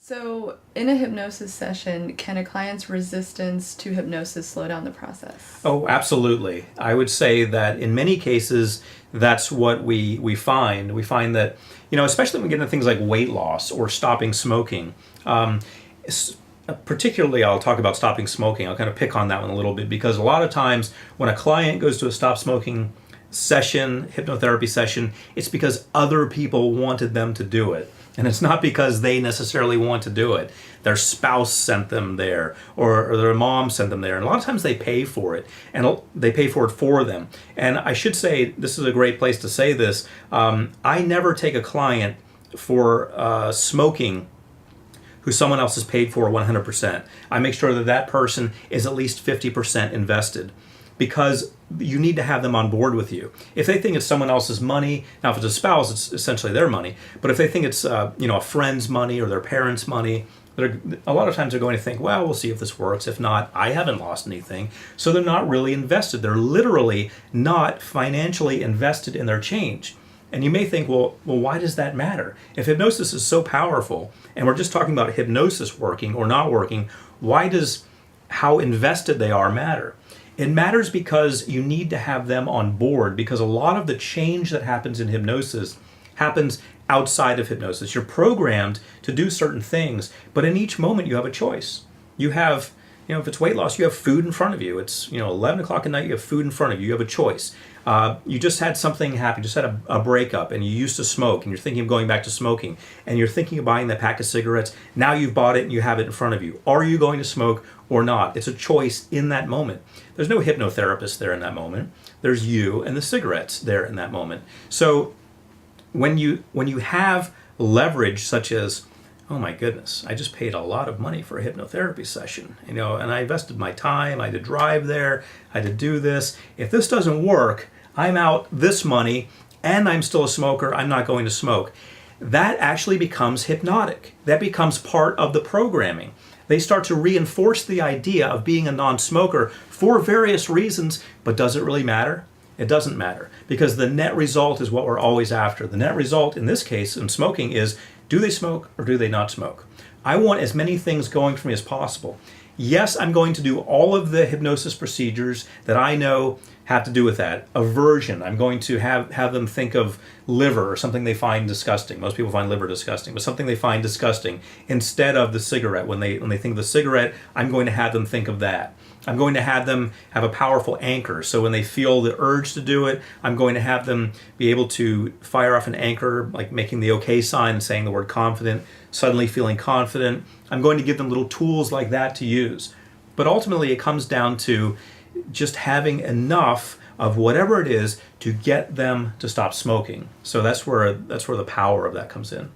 So, in a hypnosis session, can a client's resistance to hypnosis slow down the process? Oh, absolutely. I would say that in many cases, that's what we find. We find that, especially when we get into things like weight loss or stopping smoking, particularly I'll talk about stopping smoking. I'll kind of pick on that one a little bit because a lot of times when a client goes to a stop smoking session, hypnotherapy session, it's because other people wanted them to do it. And it's not because they necessarily want to do it. Their spouse sent them there, or their mom sent them there. And a lot of times they pay for it, and they pay for it for them. And I should say, this is a great place to say this, I never take a client for smoking who someone else has paid for 100%. I make sure that that person is at least 50% invested, because you need to have them on board with you. If they think it's someone else's money, now if it's a spouse, it's essentially their money, but if they think it's a friend's money or their parents' money, a lot of times they're going to think, well, we'll see if this works. If not, I haven't lost anything. So they're not really invested. They're literally not financially invested in their change. And you may think, well, why does that matter? If hypnosis is so powerful, and we're just talking about hypnosis working or not working, why does how invested they are matter? It matters because you need to have them on board, because a lot of the change that happens in hypnosis happens outside of hypnosis. You're programmed to do certain things, but in each moment you have a choice. You have, if it's weight loss, you have food in front of you. It's, 11 o'clock at night, you have food in front of you. You have a choice. You just had something happen, you just had a breakup, and you used to smoke, and you're thinking of going back to smoking, and you're thinking of buying that pack of cigarettes. Now you've bought it and you have it in front of you. Are you going to smoke or not? It's a choice in that moment. There's no hypnotherapist there in that moment. There's you and the cigarettes there in that moment. So when you have leverage such as, oh my goodness, I just paid a lot of money for a hypnotherapy session, and I invested my time, I had to drive there, I had to do this. If this doesn't work, I'm out this money and I'm still a smoker, I'm not going to smoke. That actually becomes hypnotic. That becomes part of the programming. They start to reinforce the idea of being a non-smoker for various reasons, but does it really matter? It doesn't matter, because the net result is what we're always after. The net result in this case in smoking is, do they smoke or do they not smoke? I want as many things going for me as possible. Yes, I'm going to do all of the hypnosis procedures that I know have to do with that. Aversion, I'm going to have them think of liver or something they find disgusting. Most people find liver disgusting, but something they find disgusting instead of the cigarette. When they think of the cigarette, I'm going to have them think of that. I'm going to have them have a powerful anchor. So when they feel the urge to do it, I'm going to have them be able to fire off an anchor, like making the okay sign and saying the word confident, suddenly feeling confident. I'm going to give them little tools like that to use. But ultimately it comes down to just having enough of whatever it is to get them to stop smoking. So that's where the power of that comes in.